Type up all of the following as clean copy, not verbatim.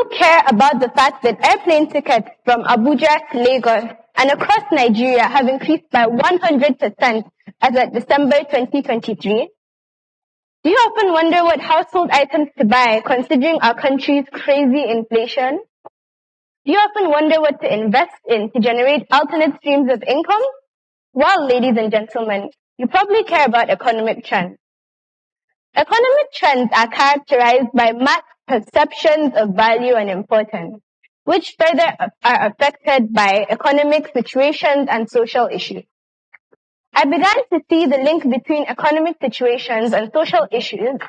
people care about the fact that airplane tickets from Abuja to Lagos and across Nigeria have increased by 100% as of December 2023? Do you often wonder what household items to buy considering our country's crazy inflation? Do you often wonder what to invest in to generate alternate streams of income? Well, ladies and gentlemen, you probably care about economic trends. Economic trends are characterized by mass perceptions of value and importance, which further are affected by economic situations and social issues. I began to see the link between economic situations and social issues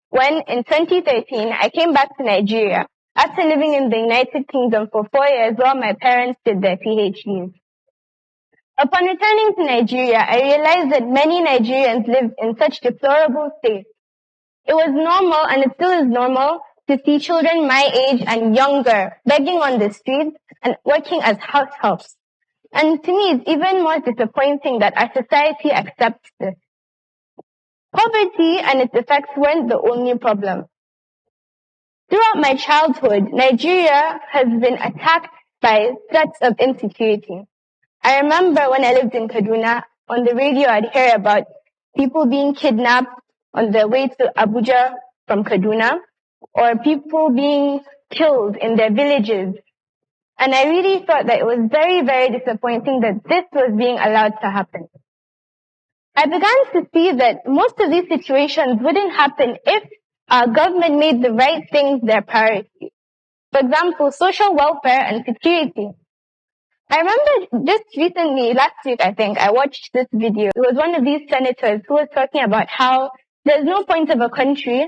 when, in 2013, I came back to Nigeria after living in the United Kingdom for 4 years while my parents did their PhDs. Upon returning to Nigeria, I realized that many Nigerians live in such deplorable states. It was normal, and it still is normal, to see children my age and younger begging on the streets and working as house helps. And to me, it's even more disappointing that our society accepts this. Poverty and its effects weren't the only problem. Throughout my childhood, Nigeria has been attacked by threats of insecurity. I remember when I lived in Kaduna, on the radio I'd hear about people being kidnapped on their way to Abuja from Kaduna, or people being killed in their villages. And I really thought that it was very, very disappointing that this was being allowed to happen. I began to see that most of these situations wouldn't happen if our government made the right things their priority. For example, social welfare and security. I remember just recently, last week I think, I watched this video. It was one of these senators who was talking about how there's no point of a country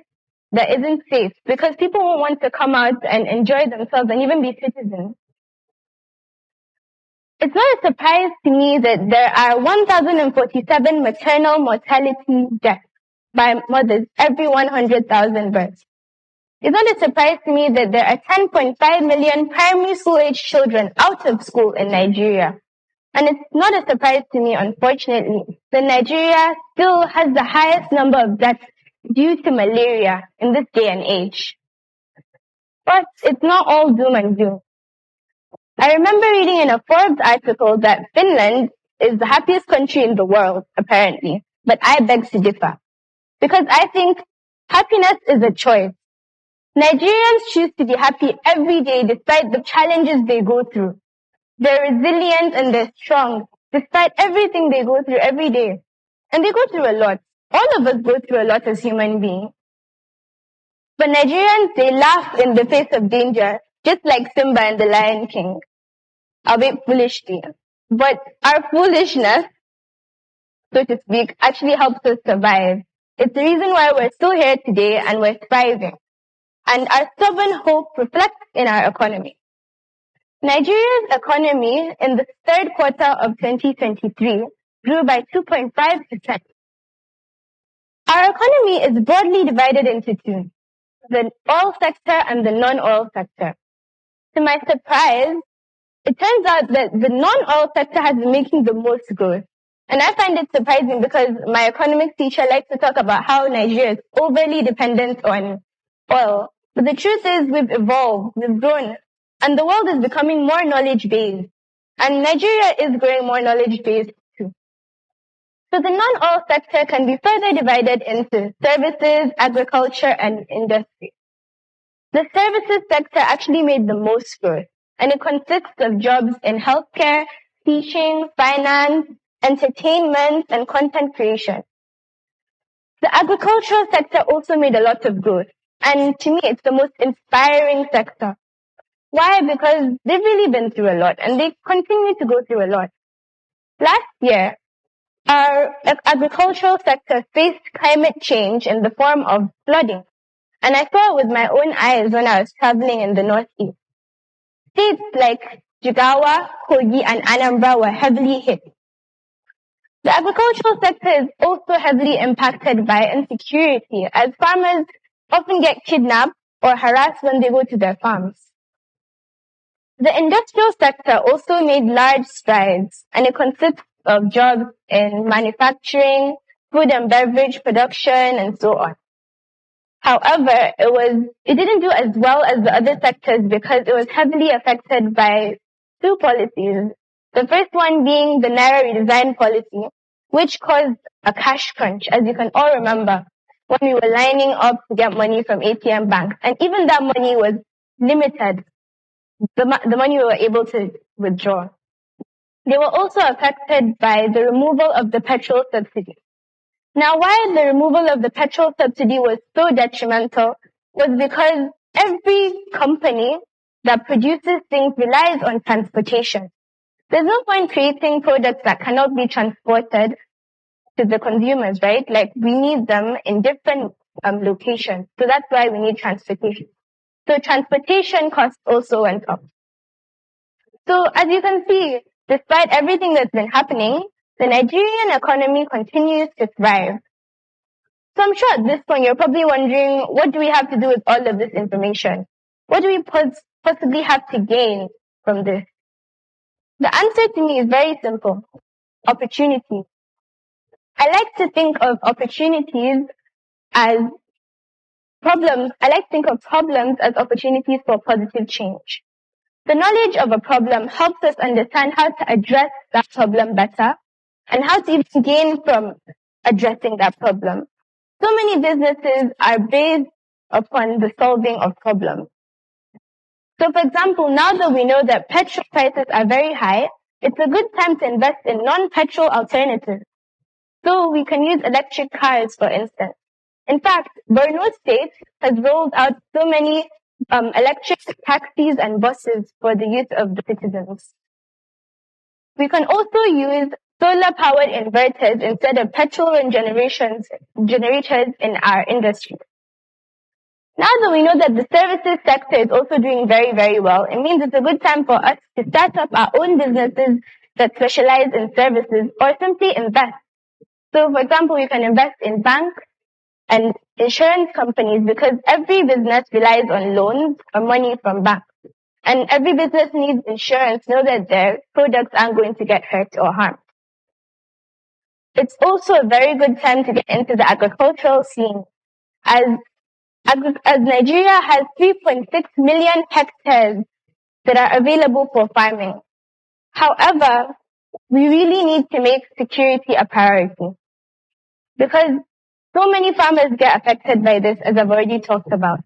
that isn't safe because people won't want to come out and enjoy themselves and even be citizens. It's not a surprise to me that there are 1,047 maternal mortality deaths by mothers every 100,000 births. It's not a surprise to me that there are 10.5 million primary school-age children out of school in Nigeria. And it's not a surprise to me, unfortunately, that Nigeria still has the highest number of deaths due to malaria in this day and age. But it's not all doom and gloom. I remember reading in a Forbes article that Finland is the happiest country in the world, apparently. But I beg to differ. Because I think happiness is a choice. Nigerians choose to be happy every day despite the challenges they go through. They're resilient and they're strong despite everything they go through every day. And they go through a lot. All of us go through a lot as human beings. But Nigerians, they laugh in the face of danger, just like Simba and the Lion King. Albeit foolishly. But our foolishness, so to speak, actually helps us survive. It's the reason why we're still here today and we're thriving. And our stubborn hope reflects in our economy. Nigeria's economy in the third quarter of 2023 grew by 2.5%. Our economy is broadly divided into two, the oil sector and the non-oil sector. To my surprise, it turns out that the non-oil sector has been making the most growth. And I find it surprising because my economics teacher likes to talk about how Nigeria is overly dependent on oil. But the truth is we've evolved, we've grown, and the world is becoming more knowledge-based. And Nigeria is growing more knowledge-based too. So the non-oil sector can be further divided into services, agriculture, and industry. The services sector actually made the most growth, and it consists of jobs in healthcare, teaching, finance, entertainment, and content creation. The agricultural sector also made a lot of growth, and to me, it's the most inspiring sector. Why? Because they've really been through a lot, and they continue to go through a lot. Last year, our agricultural sector faced climate change in the form of flooding, and I saw it with my own eyes when I was traveling in the Northeast. States like Jigawa, Kogi, and Anambra were heavily hit. The agricultural sector is also heavily impacted by insecurity, as farmers often get kidnapped or harassed when they go to their farms. The industrial sector also made large strides, and it consists of jobs in manufacturing, food and beverage production, and so on. However, it didn't do as well as the other sectors because it was heavily affected by two policies. The first one being the Naira redesign policy, which caused a cash crunch, as you can all remember, when we were lining up to get money from ATM banks. And even that money was limited, the money we were able to withdraw. They were also affected by the removal of the petrol subsidy. Now, why the removal of the petrol subsidy was so detrimental was because every company that produces things relies on transportation. There's no point creating products that cannot be transported to the consumers, right? Like, we need them in different locations. So that's why we need transportation. So transportation costs also went up. So as you can see, despite everything that's been happening, the Nigerian economy continues to thrive. So I'm sure at this point you're probably wondering, what do we have to do with all of this information? What do we possibly have to gain from this? The answer to me is very simple. Opportunity. I like to think of opportunities as problems. I like to think of problems as opportunities for positive change. The knowledge of a problem helps us understand how to address that problem better and how to even gain from addressing that problem. So many businesses are based upon the solving of problems. So for example, now that we know that petrol prices are very high, it's a good time to invest in non-petrol alternatives. So we can use electric cars, for instance. In fact, Borno State has rolled out so many electric taxis and buses for the use of the citizens. We can also use solar-powered inverters instead of petrol and generators in our industry. Now that we know that the services sector is also doing very, very well, it means it's a good time for us to start up our own businesses that specialize in services or simply invest. So, for example, you can invest in banks and insurance companies because every business relies on loans or money from banks. And every business needs insurance to know that their products aren't going to get hurt or harmed. It's also a very good time to get into the agricultural scene, as Nigeria has 3.6 million hectares that are available for farming. However, we really need to make security a priority because so many farmers get affected by this, as I've already talked about.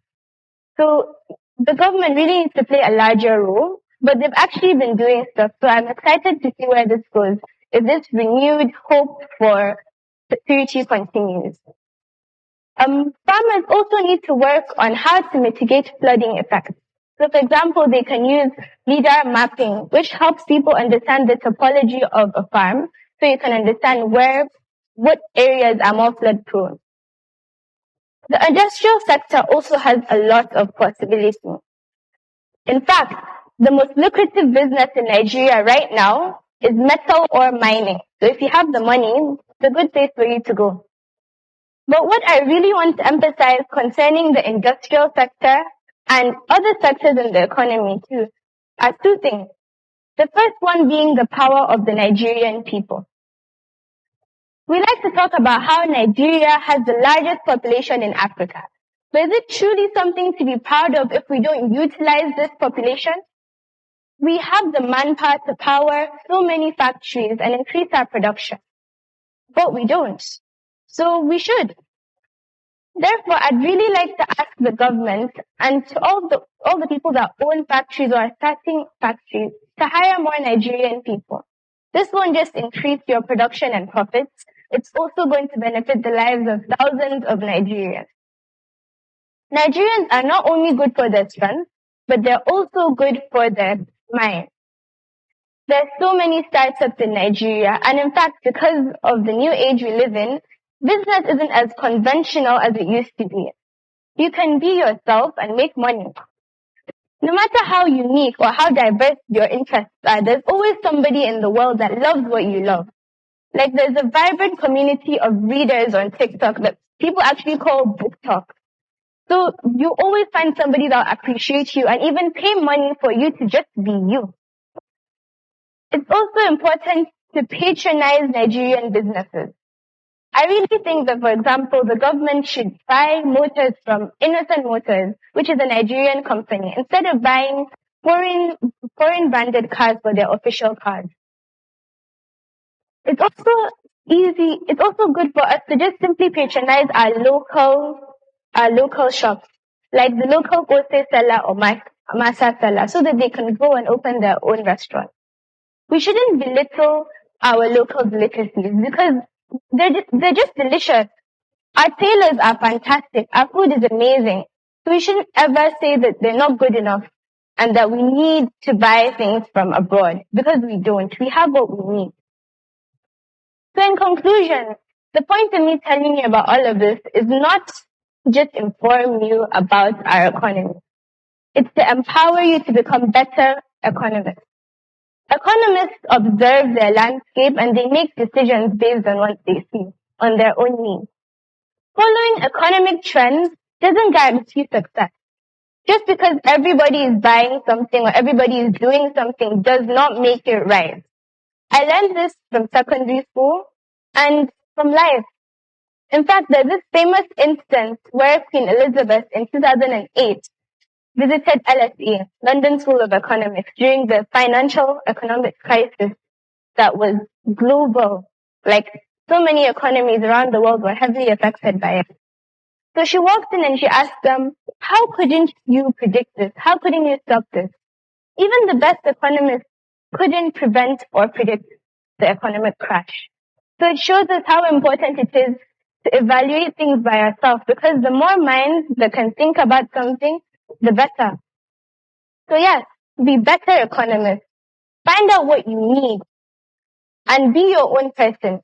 So the government really needs to play a larger role, but they've actually been doing stuff. So I'm excited to see where this goes, if this renewed hope for security continues. Farmers also need to work on how to mitigate flooding effects. So for example, they can use LIDAR mapping, which helps people understand the topology of a farm, so you can understand what areas are more flood prone. The industrial sector also has a lot of possibility. In fact, the most lucrative business in Nigeria right now is metal ore mining. So if you have the money, it's a good place for you to go. But what I really want to emphasize concerning the industrial sector and other sectors in the economy too are two things. The first one being the power of the Nigerian people. We like to talk about how Nigeria has the largest population in Africa. But is it truly something to be proud of if we don't utilize this population? We have the manpower to power so many factories and increase our production. But we don't. So we should. Therefore, I'd really like to ask the government and to all the people that own factories or are starting factories to hire more Nigerian people. This won't just increase your production and profits, it's also going to benefit the lives of thousands of Nigerians. Nigerians are not only good for their strength, but they're also good for their mind. There's so many startups in Nigeria, and in fact, because of the new age we live in, business isn't as conventional as it used to be. You can be yourself and make money. No matter how unique or how diverse your interests are, there's always somebody in the world that loves what you love. Like there's a vibrant community of readers on TikTok that people actually call book talk. So you always find somebody that will appreciate you and even pay money for you to just be you. It's also important to patronize Nigerian businesses. I really think that, for example, the government should buy motors from Innocent Motors, which is a Nigerian company, instead of buying foreign branded cars for their official cars. It's also it's also good for us to just simply patronize our local shops, like the local grocery seller or masa seller, so that they can go and open their own restaurant. We shouldn't belittle our local delicacies because they're just delicious. Our tailors are fantastic. Our food is amazing. So we shouldn't ever say that they're not good enough and that we need to buy things from abroad, because we don't. We have what we need. So in conclusion, the point of me telling you about all of this is not just inform you about our economy. It's to empower you to become better economists. Economists observe their landscape and they make decisions based on what they see, on their own needs. Following economic trends doesn't guarantee success. Just because everybody is buying something or everybody is doing something does not make it right. I learned this from secondary school and from life. In fact, there's this famous instance where Queen Elizabeth in 2008 visited LSE, London School of Economics, during the financial economic crisis that was global. Like, so many economies around the world were heavily affected by it. So she walked in and she asked them, how couldn't you predict this? How couldn't you stop this? Even the best economists couldn't prevent or predict the economic crash. So it shows us how important it is to evaluate things by ourselves, because the more minds that can think about something, the better. So yes, be better economists. Find out what you need and be your own person.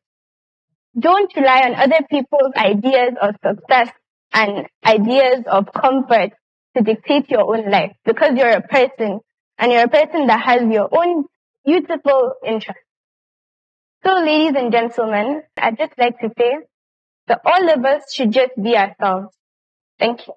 Don't rely on other people's ideas of success and ideas of comfort to dictate your own life, because you're a person and you're a person that has your own beautiful interests. So ladies and gentlemen, I'd just like to say that all of us should just be ourselves. Thank you.